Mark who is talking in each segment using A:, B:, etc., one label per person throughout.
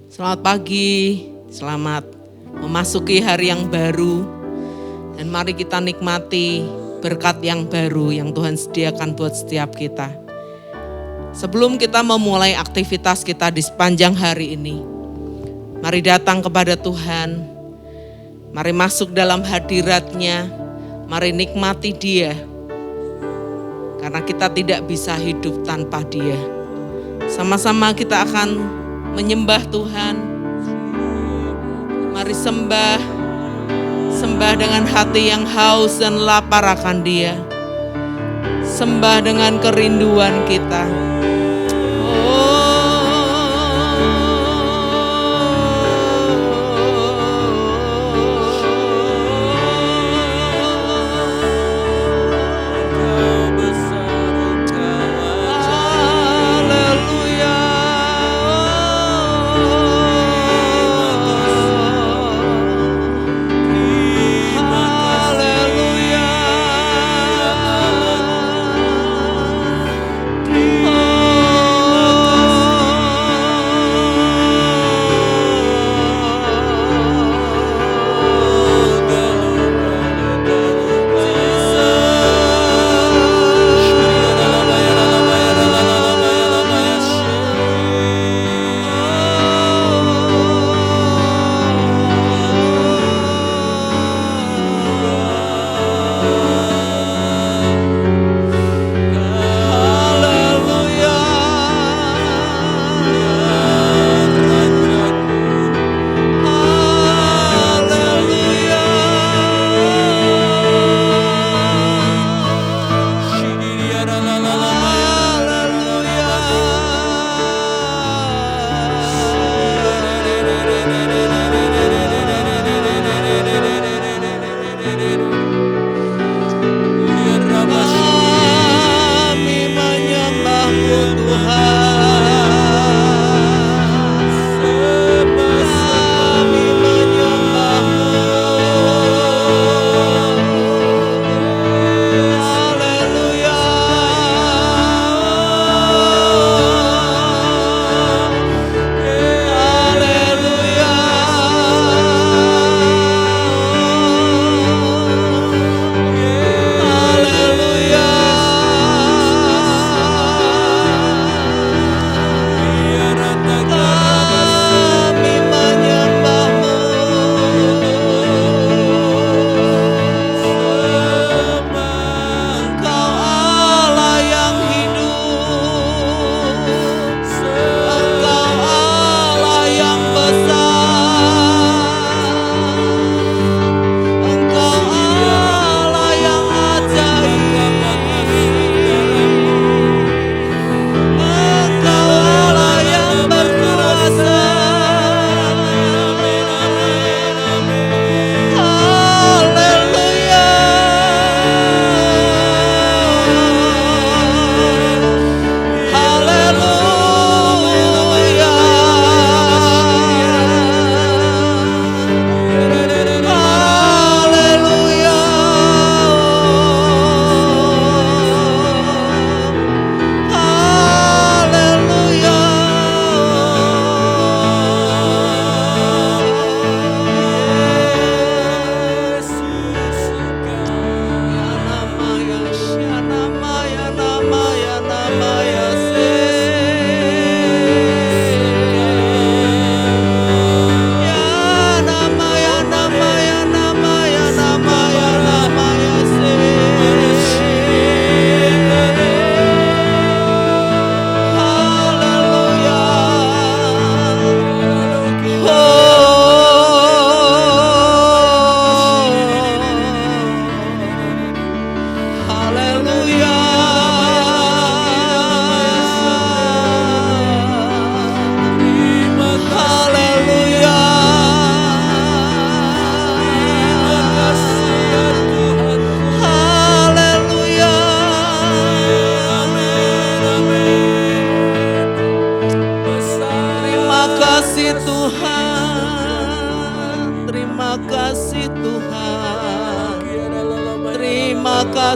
A: Selamat pagi, selamat memasuki hari yang baru. Dan mari kita nikmati berkat yang baru yang Tuhan sediakan buat setiap kita. Sebelum kita memulai aktivitas kita di sepanjang hari ini, mari datang kepada Tuhan. Mari masuk dalam hadirat-Nya, mari nikmati Dia. Karena kita tidak bisa hidup tanpa Dia. Sama-sama kita akan menyembah Tuhan. Mari sembah dengan hati yang haus dan lapar akan Dia. Sembah dengan kerinduan kita.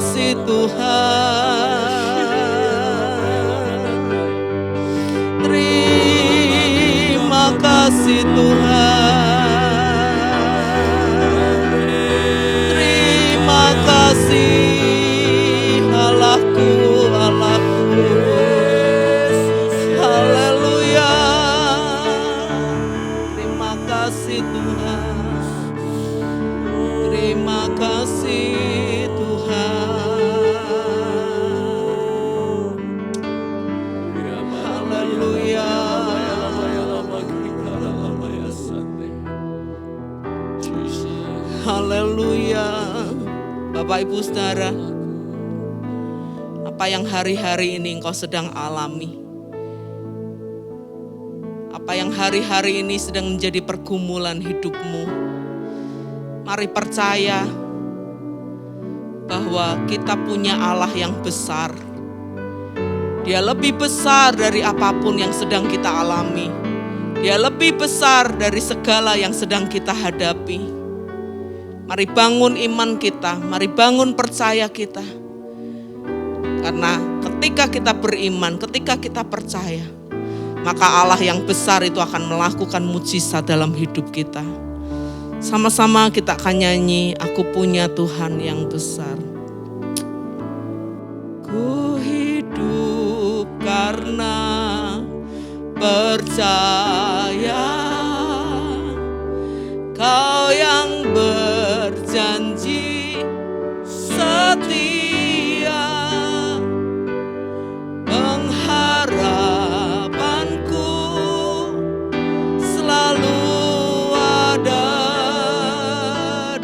A: kasih Tuhan. Terima kasih Tuhan. Terima kasih Allahku, Allahku. Haleluya. Terima kasih Tuhan. Terima kasih Tuhan. Haleluya. Haleluya. Bapak Ibu Saudara, apa yang hari-hari ini engkau sedang alami? Apa yang hari-hari ini sedang menjadi pergumulan hidupmu? Mari percaya bahwa kita punya Allah yang besar. Dia lebih besar dari apapun yang sedang kita alami. Dia lebih besar dari segala yang sedang kita hadapi. Mari bangun iman kita, mari bangun percaya kita. Karena ketika kita beriman, ketika kita percaya, maka Allah yang besar itu akan melakukan mujizat dalam hidup kita. Sama-sama kita akan nyanyi, aku punya Tuhan yang besar. Ku hidup karena percaya, Kau yang berjanji setia, pengharapanku selalu ada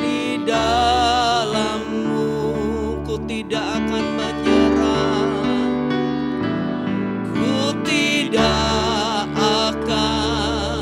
A: di dalam-Mu. Ku tidak akan menyerah, ku tidak akan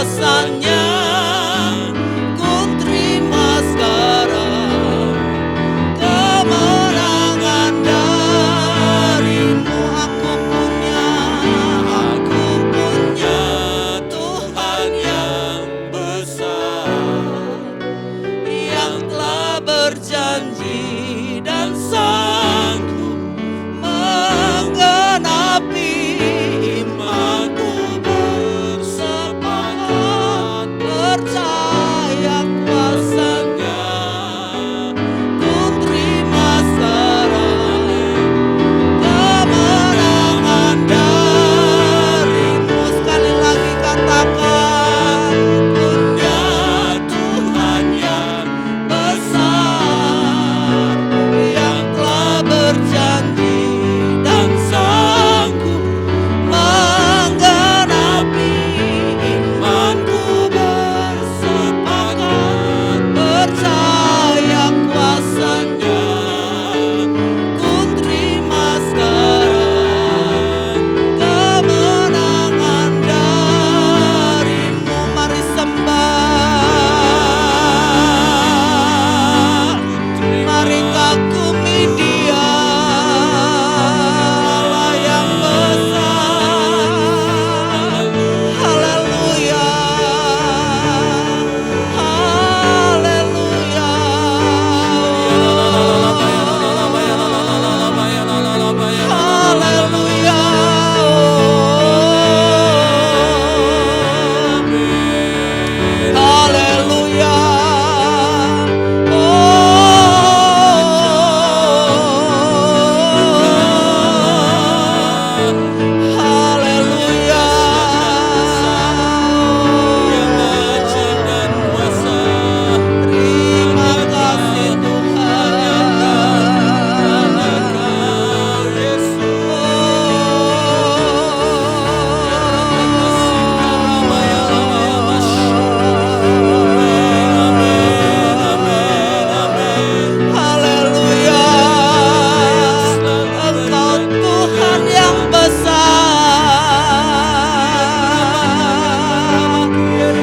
A: kuasanya. Ku terima sekarang kemenangan darimu. Aku punya Tuhan yang besar, yang telah berjanji dan sanggup menggenapi imanku. Bersepakat percaya kuasanya. Ku terima sekarang kemenangan darimu. Sekali lagi katakan, punya Tuhan yang besar, yang telah berjanji dan sanggup menggenapi imanku. Bersepakat percaya kuasanya. Ku terima sekarang kemenangan darimu. Mari sembah, mari kagumi Dia, Allah yang besar. Haleluya, haleluya. Haleluya. Haleluya. Haleluya. Terima kasih Haleluya. Engkau Tuhan yang besar,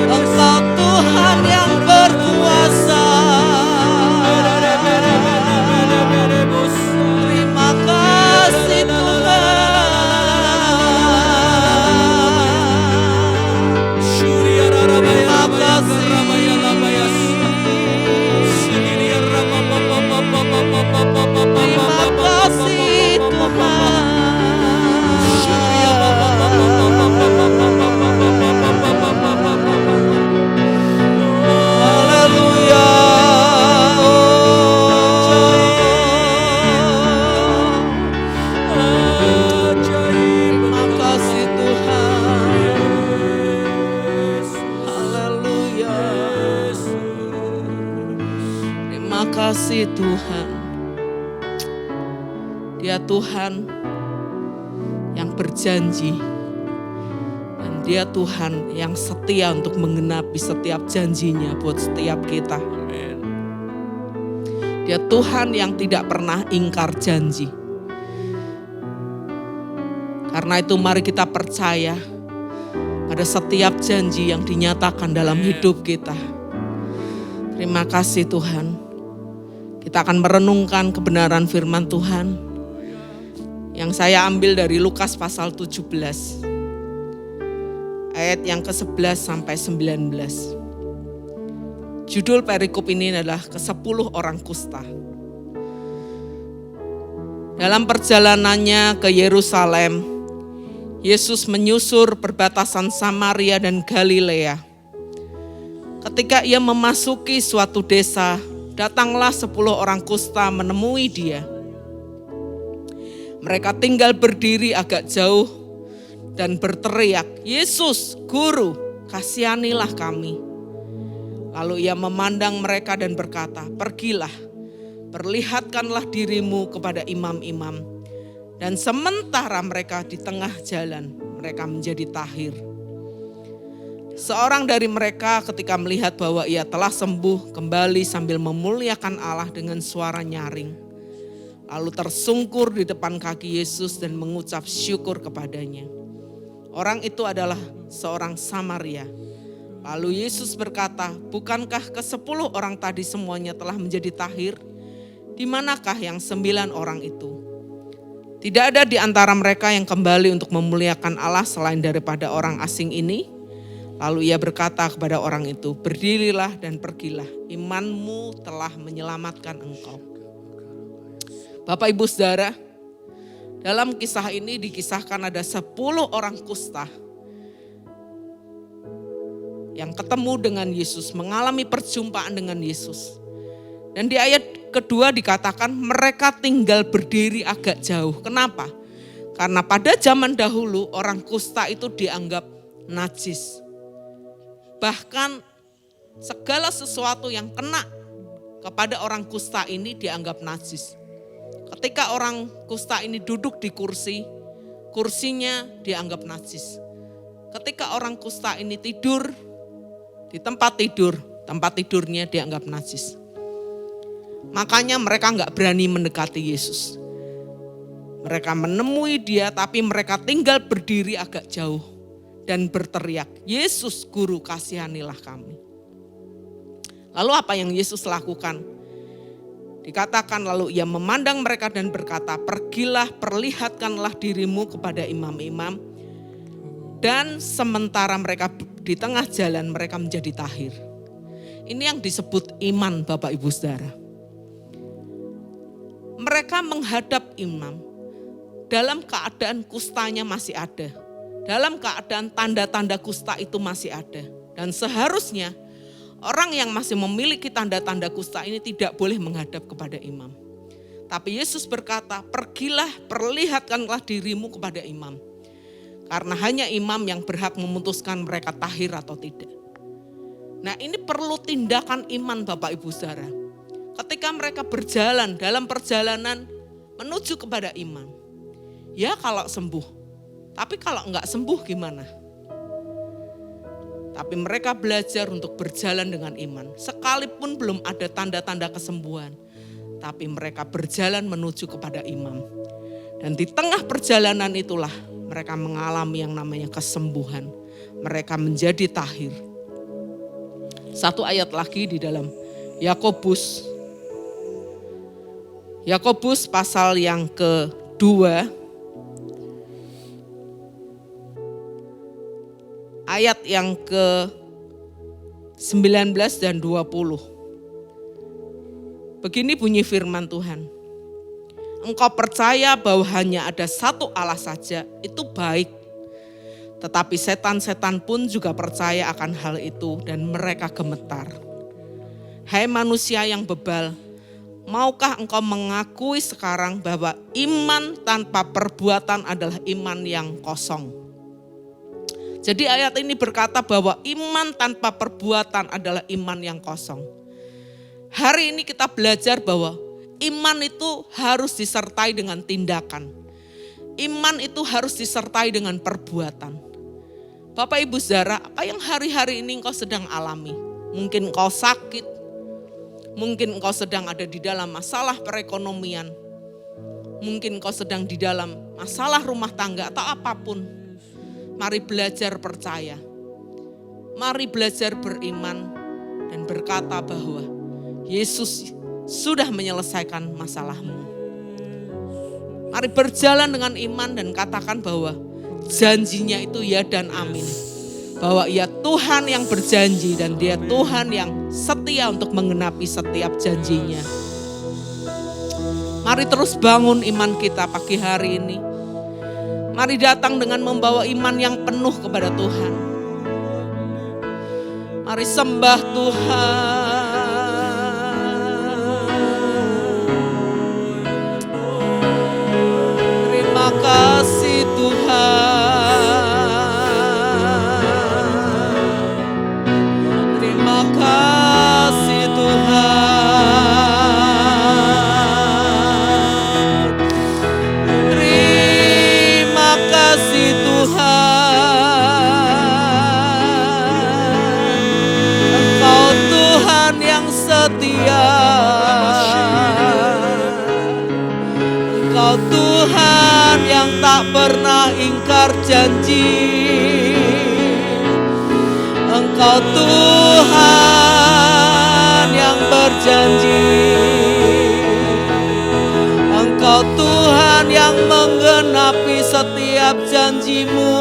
A: Engkau Tuhan yang berkuasa. Terima kasih Tuhan. Terima kasih. Terima kasih Haleluya. Terima kasih Tuhan. Haleluya. Terima kasih Tuhan. Dia Tuhan yang berjanji, dan Dia Tuhan yang setia untuk menggenapi setiap janjinya buat setiap kita. Dia Tuhan yang tidak pernah ingkar janji. Karena itu mari kita percaya pada setiap janji yang dinyatakan dalam hidup kita. Terima kasih Tuhan. Kita akan merenungkan kebenaran firman Tuhan yang saya ambil dari Lukas pasal 17. Ayat yang ke-11 sampai 19. Judul perikop ini adalah ke-10 orang kusta. Dalam perjalanannya ke Yerusalem, Yesus menyusur perbatasan Samaria dan Galilea. Ketika ia memasuki suatu desa, datanglah 10 orang kusta menemui dia. Mereka tinggal berdiri agak jauh dan berteriak, "Yesus, Guru, kasihanilah kami." Lalu ia memandang mereka dan berkata, "Pergilah, perlihatkanlah dirimu kepada imam-imam." Dan sementara mereka di tengah jalan, mereka menjadi tahir. Seorang dari mereka ketika melihat bahwa ia telah sembuh, kembali sambil memuliakan Allah dengan suara nyaring. Lalu tersungkur di depan kaki Yesus dan mengucap syukur kepadanya. Orang itu adalah seorang Samaria. Lalu Yesus berkata, bukankah ke-10 orang tadi semuanya telah menjadi tahir? Di manakah yang 9 orang itu? Tidak ada di antara mereka yang kembali untuk memuliakan Allah selain daripada orang asing ini. Lalu ia berkata kepada orang itu, berdirilah dan pergilah, imanmu telah menyelamatkan engkau. Bapak Ibu Saudara, dalam kisah ini dikisahkan ada 10 orang kusta yang ketemu dengan Yesus, mengalami perjumpaan dengan Yesus. Dan di ayat kedua dikatakan mereka tinggal berdiri agak jauh. Kenapa? Karena pada zaman dahulu orang kusta itu dianggap najis. Bahkan segala sesuatu yang kena kepada orang kusta ini dianggap najis. Ketika orang kusta ini duduk di kursi, kursinya dianggap najis. Ketika orang kusta ini tidur di tempat tidur, tempat tidurnya dianggap najis. Makanya mereka gak berani mendekati Yesus. Mereka menemui dia tapi mereka tinggal berdiri agak jauh dan berteriak, Yesus Guru kasihanilah kami. Lalu apa yang Yesus lakukan? Dikatakan lalu ia memandang mereka dan berkata, pergilah perlihatkanlah dirimu kepada imam-imam. Dan sementara mereka di tengah jalan mereka menjadi tahir. Ini yang disebut iman Bapak Ibu Saudara. Mereka menghadap imam dalam keadaan kustanya masih ada. Dalam keadaan tanda-tanda kusta itu masih ada. Dan seharusnya orang yang masih memiliki tanda-tanda kusta ini tidak boleh menghadap kepada imam. Tapi Yesus berkata, pergilah perlihatkanlah dirimu kepada imam. Karena hanya imam yang berhak memutuskan mereka tahir atau tidak. Nah ini perlu tindakan iman Bapak Ibu Saudara. Ketika mereka berjalan dalam perjalanan menuju kepada imam. Ya kalau sembuh. Tapi kalau enggak sembuh gimana? Tapi mereka belajar untuk berjalan dengan iman. Sekalipun belum ada tanda-tanda kesembuhan. Tapi mereka berjalan menuju kepada imam. Dan di tengah perjalanan itulah mereka mengalami yang namanya kesembuhan. Mereka menjadi tahir. Satu ayat lagi di dalam Yakobus. Yakobus pasal yang kedua. Ayat yang ke-19 dan 20. Begini bunyi firman Tuhan. Engkau percaya bahwa hanya ada satu Allah saja, itu baik. Tetapi setan-setan pun juga percaya akan hal itu dan mereka gemetar. Hai manusia yang bebal, maukah engkau mengakui sekarang bahwa iman tanpa perbuatan adalah iman yang kosong? Jadi ayat ini berkata bahwa iman tanpa perbuatan adalah iman yang kosong. Hari ini kita belajar bahwa iman itu harus disertai dengan tindakan. Iman itu harus disertai dengan perbuatan. Bapak Ibu Saudara, apa yang hari-hari ini engkau sedang alami? Mungkin engkau sakit, mungkin engkau sedang ada di dalam masalah perekonomian, mungkin engkau sedang di dalam masalah rumah tangga atau apapun. Mari belajar percaya. Mari belajar beriman dan berkata bahwa Yesus sudah menyelesaikan masalahmu. Mari berjalan dengan iman dan katakan bahwa janjinya itu ya dan amin. Bahwa ia Tuhan yang berjanji dan dia Tuhan yang setia untuk menggenapi setiap janjinya. Mari terus bangun iman kita pagi hari ini. Mari datang dengan membawa iman yang penuh kepada Tuhan. Mari sembah Tuhan. Terima kasih Tuhan. Terima kasih Tuhan. Engkau Tuhan yang tak pernah ingkar janji. Engkau Tuhan yang berjanji, Engkau Tuhan yang menggenapi setiap janji-Mu.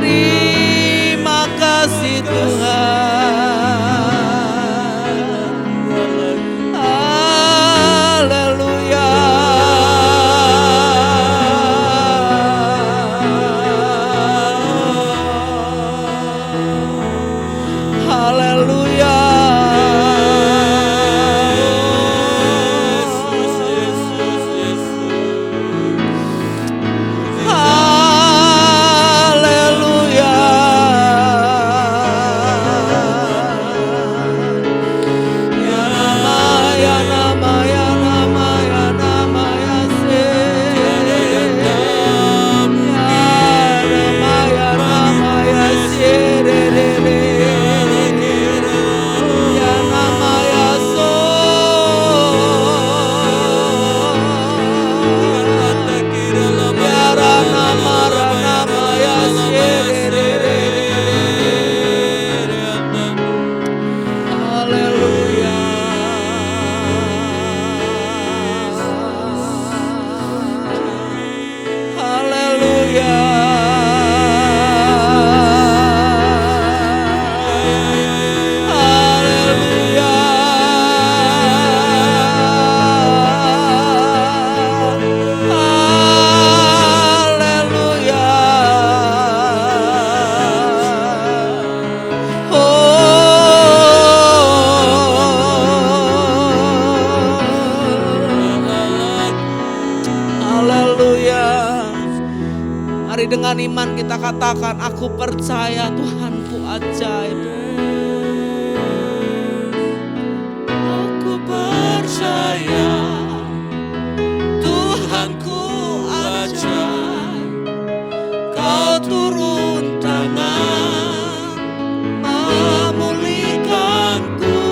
A: Terima kasih Tuhan. Haleluya. Haleluya. Haleluya. Ya nama, ya nama, ya nama, ya nama, ya se. Ya nama, ya nama, ya se, re, re, re. Ya nama, ya so. Ya ranama, ranama, ya se, re, re, re. Haleluya. Haleluya. Haleluya. Haleluya. Haleluya. Mari dengan iman kita katakan, aku percaya Tuhanku ajaib. Aku percaya Tuhanku ajaib. Kau turun tangan memulihkanku.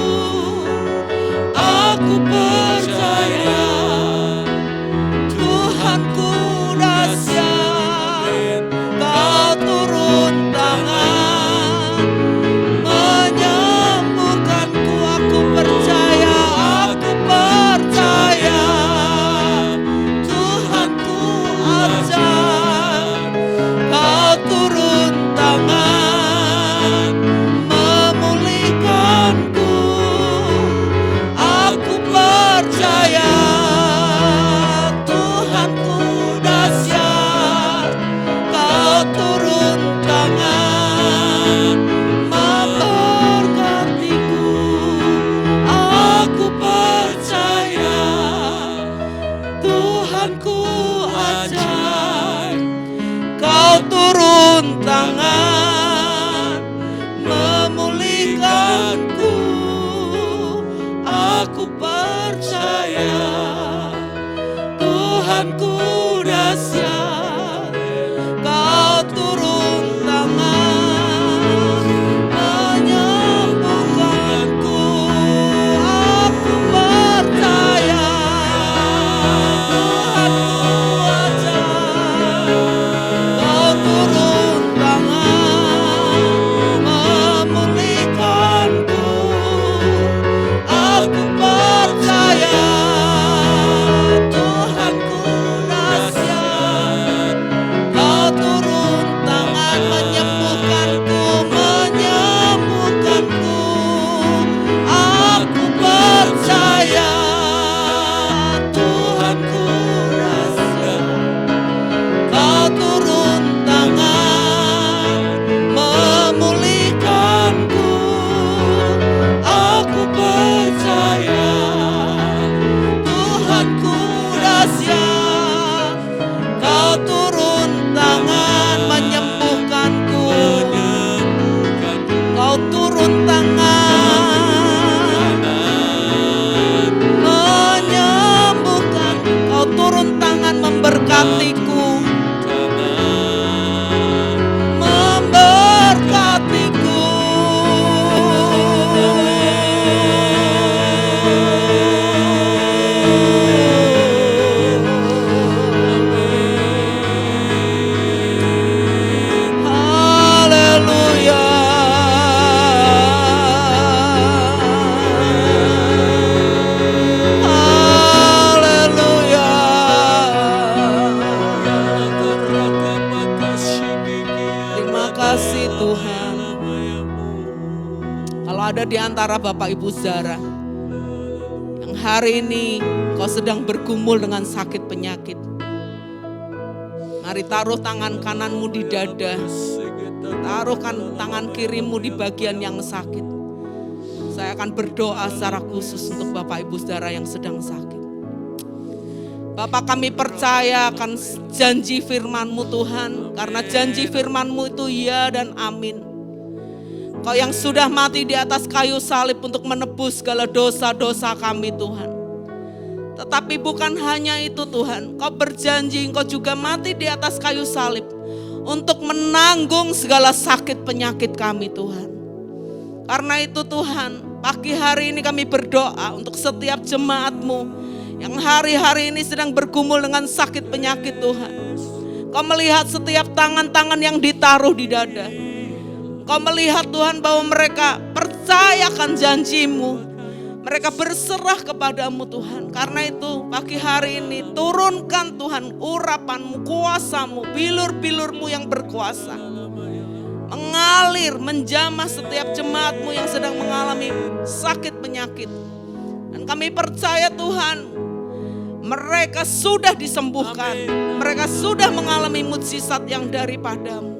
A: Aku percaya Tuhanku dahsyat. Kau turun tangan menyembuhkanku. Aku percaya Tuhanku ajaib. Kau turun tangan memulihkanku. Aku percaya Tuhanku dahsyat. Kau turun tangan memberkatiku. Aku percaya Tuhanku ajaib. Kau turun tangan memulihkanku. Aku percaya Tuhanku dahsyat. Kau turun tangan menyembuhkanku. Aku percaya Tuhanku ajaib. Kau turun tangan memulihkanku. Aku percaya Tuhanku dahsyat. Kau turun tangan menyembuhkanku, menyembuhkanku. Aku percaya Tuhanku dahsyat. Kau turun tangan memulihkanku. Aku percaya Tuhanku dahsyat. Kau turun tangan menyembuhkanku. Kau turun tangan menyembuhkan. Kau turun tangan memberkatiku. Memberkatiku. ada di antara Bapak Ibu saudara yang hari ini kau sedang bergumul dengan sakit penyakit. Mari taruh tangan kananmu di dada, taruhkan tangan kirimu di bagian yang sakit. Saya akan berdoa secara khusus untuk Bapak Ibu saudara yang sedang sakit. Bapak, kami percaya akan janji firman-Mu Tuhan, karena janji firman-Mu itu ya dan amin. Kau yang sudah mati di atas kayu salib untuk menebus segala dosa-dosa kami Tuhan. Tetapi bukan hanya itu Tuhan, Kau berjanji Engkau juga mati di atas kayu salib untuk menanggung segala sakit penyakit kami Tuhan. Karena itu Tuhan, pagi hari ini kami berdoa untuk setiap jemaat-Mu yang hari-hari ini sedang bergumul dengan sakit penyakit Tuhan. Kau melihat setiap tangan-tangan yang ditaruh di dada. Kau melihat Tuhan bahwa mereka percayakan janji-Mu. Mereka berserah kepadamu Tuhan. Karena itu pagi hari ini turunkan Tuhan urapan-Mu, kuasa-Mu, bilur-bilur-Mu yang berkuasa. Mengalir, menjamah setiap jemaat-Mu yang sedang mengalami sakit penyakit. Dan kami percaya Tuhan, mereka sudah disembuhkan. Mereka sudah mengalami mukjizat yang daripada-Mu.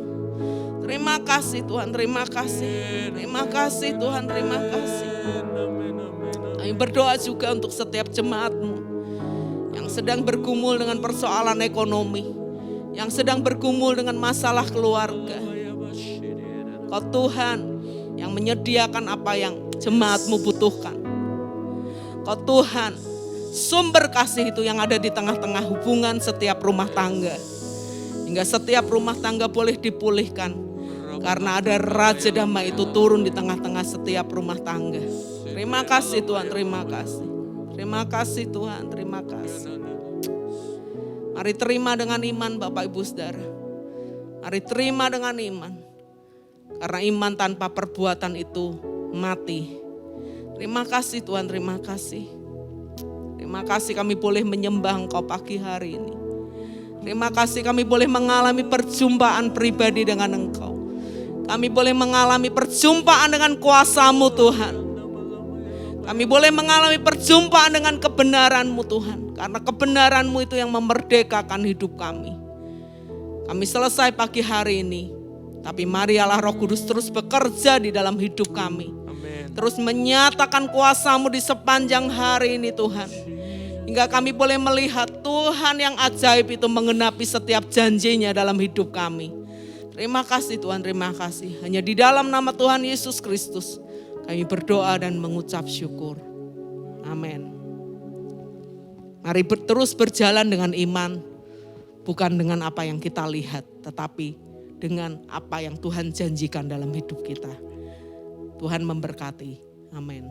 A: Terima kasih Tuhan, terima kasih. Terima kasih Tuhan, terima kasih. Kami berdoa juga untuk setiap jemaat-Mu yang sedang bergumul dengan persoalan ekonomi, yang sedang bergumul dengan masalah keluarga. Kau Tuhan yang menyediakan apa yang jemaat-Mu butuhkan. Kau Tuhan sumber kasih itu yang ada di tengah-tengah hubungan setiap rumah tangga. Hingga setiap rumah tangga boleh dipulihkan. Karena ada Raja Damai itu turun di tengah-tengah setiap rumah tangga. Terima kasih Tuhan, terima kasih. Terima kasih Tuhan, terima kasih. Mari terima dengan iman Bapak Ibu saudara. Mari terima dengan iman. Karena iman tanpa perbuatan itu mati. Terima kasih Tuhan, terima kasih. Terima kasih kami boleh menyembah Engkau pagi hari ini. Terima kasih kami boleh mengalami perjumpaan pribadi dengan Engkau. Kami boleh mengalami perjumpaan dengan kuasa-Mu Tuhan. Kami boleh mengalami perjumpaan dengan kebenaran-Mu Tuhan. Karena kebenaran-Mu itu yang memerdekakan hidup kami. Kami selesai pagi hari ini. Tapi mari Allah Roh Kudus terus bekerja di dalam hidup kami. Terus menyatakan kuasa-Mu di sepanjang hari ini Tuhan. Hingga kami boleh melihat Tuhan yang ajaib itu menggenapi setiap janjinya dalam hidup kami. Terima kasih Tuhan, terima kasih. Hanya di dalam nama Tuhan Yesus Kristus kami berdoa dan mengucap syukur. Amin. Mari terus berjalan dengan iman. Bukan dengan apa yang kita lihat, tetapi dengan apa yang Tuhan janjikan dalam hidup kita. Tuhan memberkati. Amin.